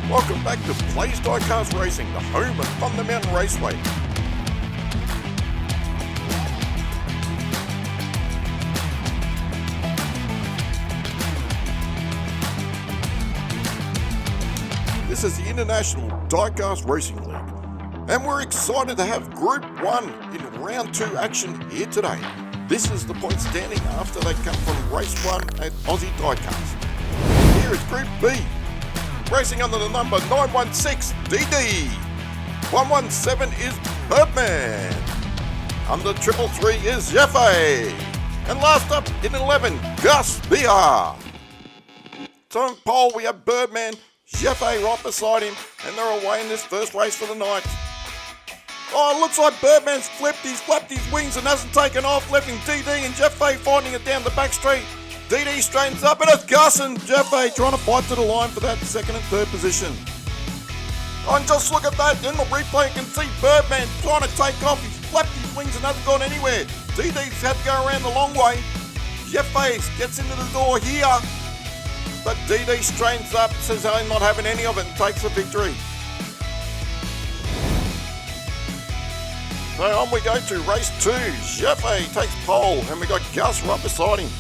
Welcome back to Playz Diecast Racing, the home of Thunder Mountain Raceway. This is the International Diecast Racing League, and we're excited to have Group 1 in Round 2 action here today. This is the point standing after they come from Race 1 at Aussie Diecast. Here is Group B. Racing under the number 916, DD. 117 is Birdman. Under 333 is Jeffy. And last up in 11, Gus BR. So in pole we have Birdman, Jeffy right beside him, and they're away in this first race for the night. Oh, it looks like Birdman's flapped his wings and hasn't taken off, leaving DD and Jeffy fighting it down the back straight. DD straightens up, and it's Gus and Jeffy trying to fight to the line for that second and third position. Oh, and just look at that, in the replay you can see Birdman trying to take off. He's flapped his wings and hasn't gone anywhere. DD's had to go around the long way. Jeffy gets into the door here, but DD straightens up, says I'm not having any of it, and takes the victory. So on we go to race 2. Jeffy takes pole, and we got Gus right beside him.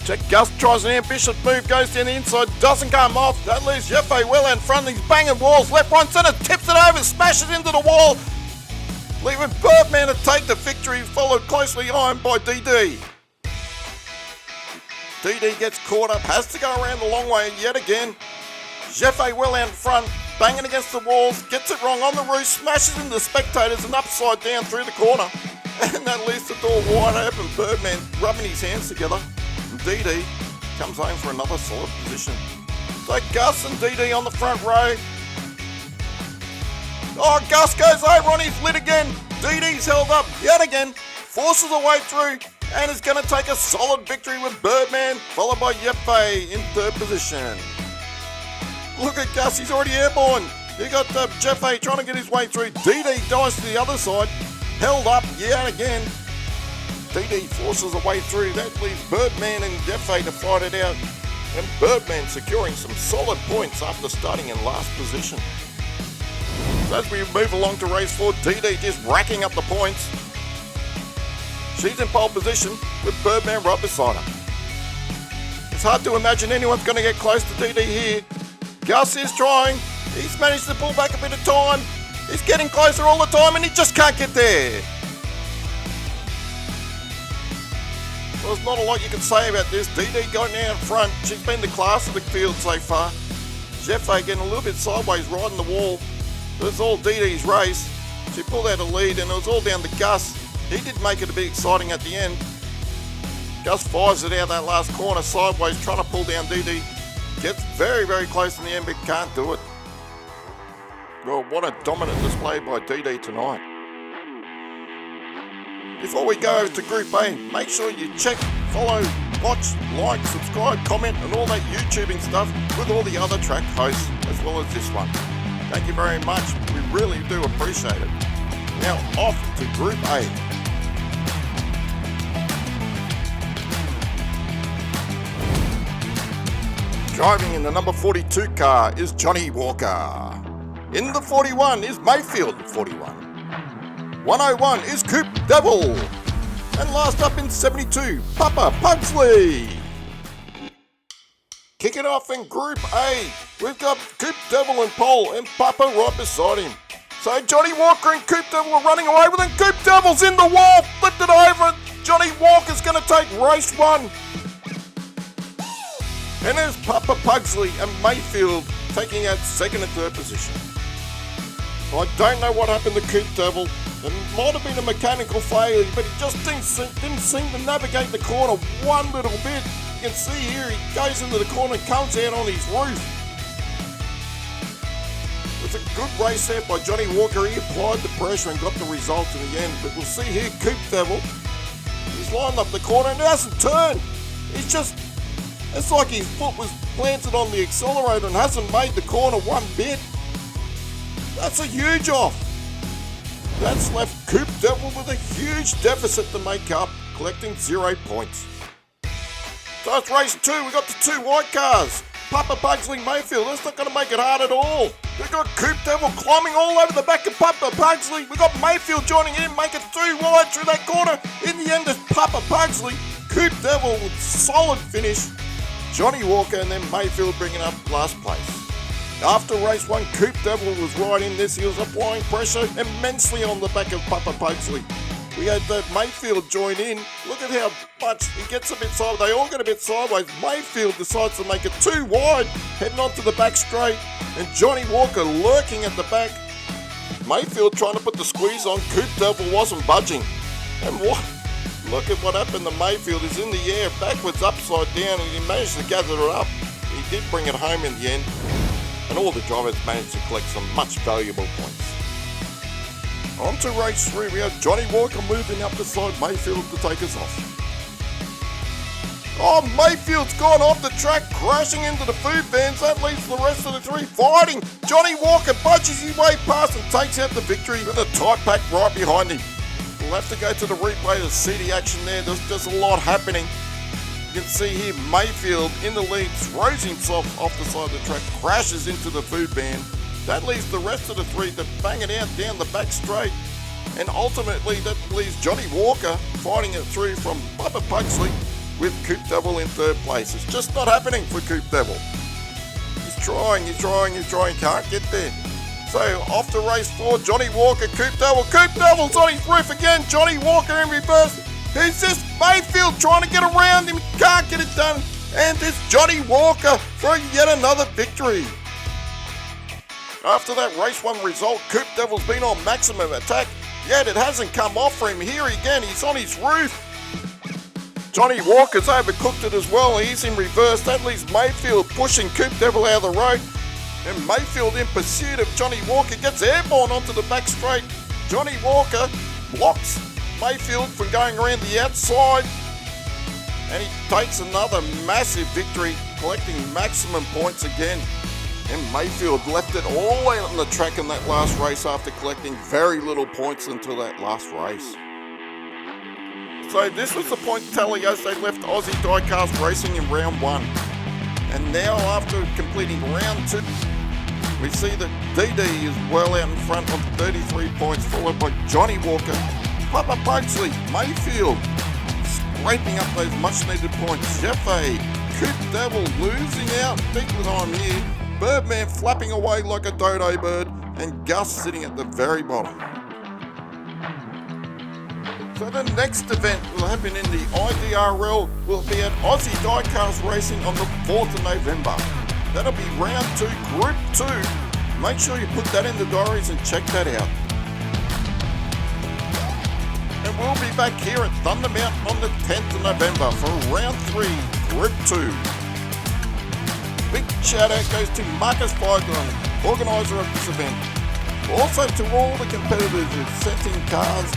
Check, Gus tries an ambitious move, goes down the inside, doesn't come off. That leaves Jeffy well in front. He's banging walls, left, right, centre, tips it over, smashes into the wall, leaving Birdman to take the victory, followed closely on by DD. DD gets caught up, has to go around the long way yet again. Jeffy well out in front, banging against the walls, gets it wrong on the roof, smashes into the spectators and upside down through the corner. And that leaves the door wide open, Birdman rubbing his hands together. And DD comes home for another solid position. So Gus and DD on the front row. Oh, Gus goes over on his lid again. DD's held up yet again, forces a way through, and is going to take a solid victory with Birdman, followed by Jeffy in third position. Look at Gus, he's already airborne. You got Jeffy trying to get his way through. DD dives to the other side, held up yet again. DD forces a way through. That leaves Birdman and Jeffy to fight it out. And Birdman securing some solid points after starting in last position. So as we move along to race 4, DD just racking up the points. She's in pole position with Birdman right beside her. It's hard to imagine anyone's going to get close to DD here. Gus is trying. He's managed to pull back a bit of time. He's getting closer all the time and he just can't get there. Well, there's not a lot you can say about this. DD going out in front. She's been the class of the field so far. Jeffy getting a little bit sideways riding the wall. It was all DD's race. She pulled out a lead and it was all down to Gus. He did make it a bit exciting at the end. Gus fires it out that last corner sideways, trying to pull down DD. Gets very, very close in the end, but can't do it. Well, what a dominant display by DD tonight. Before we go over to Group A, make sure you check, follow, watch, like, subscribe, comment, and all that YouTubing stuff with all the other track hosts, as well as this one. Thank you very much. We really do appreciate it. Now off to Group A. Driving in the number 42 car is Johnny Walker. In the 41 is Mayfield 41. 101 is Coop Devil. And last up in 72, Papa Pugsley. Kicking off in Group A, we've got Coop Devil in pole and Papa right beside him. So Johnny Walker and Coop Devil are running away with him. Coop Devil's in the wall, flipped it over. Johnny Walker's going to take race 1. And there's Papa Pugsley and Mayfield taking out second and third position. I don't know what happened to Coop Devil. It might have been a mechanical failure, but he just didn't seem to navigate the corner one little bit. You can see here he goes into the corner and comes out on his roof. It was a good race there by Johnny Walker. He applied the pressure and got the result in the end. But we'll see here Coop Devil. He's lined up the corner and he hasn't turned. It's like his foot was planted on the accelerator and hasn't made the corner one bit. That's a huge off. That's left Coop Devil with a huge deficit to make up, collecting 0 points. So it's race 2, we got the 2 white cars. Papa Pugsley Mayfield. That's not going to make it hard at all. We've got Coop Devil climbing all over the back of Papa Pugsley. We've got Mayfield joining in, making 2 wide through that corner. In the end, it's Papa Pugsley. Coop Devil with solid finish. Johnny Walker and then Mayfield bringing up last place. After race 1, Coop Devil was right in this. He was applying pressure immensely on the back of Papa Pugsley. We had Mayfield join in. Look at how much he gets a bit sideways. They all get a bit sideways. Mayfield decides to make it 2 wide, heading onto the back straight. And Johnny Walker lurking at the back. Mayfield trying to put the squeeze on. Coop Devil wasn't budging. And look at what happened to Mayfield. He's in the air, backwards, upside down, and he managed to gather it up. He did bring it home in the end. And all the drivers managed to collect some much valuable points. On to race 3, we have Johnny Walker moving up beside Mayfield to take us off. Oh, Mayfield's gone off the track, crashing into the food vans. That leaves the rest of the 3 fighting. Johnny Walker budges his way past and takes out the victory with a tight pack right behind him. We'll have to go to the replay to see the action there. There's a lot happening. You can see here Mayfield in the lead, throws himself off the side of the track, crashes into the food van. That leaves the rest of the 3 to bang it out down the back straight. And ultimately that leaves Johnny Walker fighting it through from Papa Pugsley with Coop Devil in 3rd place. It's just not happening for Coop Devil. He's trying, can't get there. So off to race 4, Johnny Walker, Coop Devil's on his roof again, Johnny Walker in reverse. Who's this? Mayfield trying to get around him, can't get it done. And it's Johnny Walker for yet another victory. After that race 1 result, Coop Devil's been on maximum attack, yet it hasn't come off for him. Here again, he's on his roof. Johnny Walker's overcooked it as well. He's in reverse. That leaves Mayfield pushing Coop Devil out of the road. And Mayfield in pursuit of Johnny Walker gets airborne onto the back straight. Johnny Walker blocks Mayfield from going around the outside. And he takes another massive victory, collecting maximum points again. And Mayfield left it all out on the track in that last race after collecting very little points until that last race. So this was the point tally as they left Aussie Diecast Racing in round 1. And now after completing round 2, we see that DD is well out in front on 33 points, followed by Johnny Walker, Papa Pugsley, Mayfield, scraping up those much needed points. Jeffy, Coop Devil losing out big time here. Birdman flapping away like a dodo bird, and Gus sitting at the very bottom. So the next event will happen in the IDRL, will be at Aussie Diecast Racing on the 4th of November. That'll be round 2, group 2. Make sure you put that in the diaries and check that out. And we'll be back here at Thunder Mountain on the 10th of November for round 3, group 2. Big shout out goes to Marcus Firegone, organiser of this event. Also to all the competitors who sent in cars,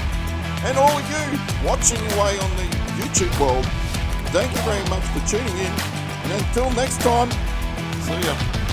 and all of you watching away on the YouTube world. Thank you very much for tuning in, and until next time, see ya.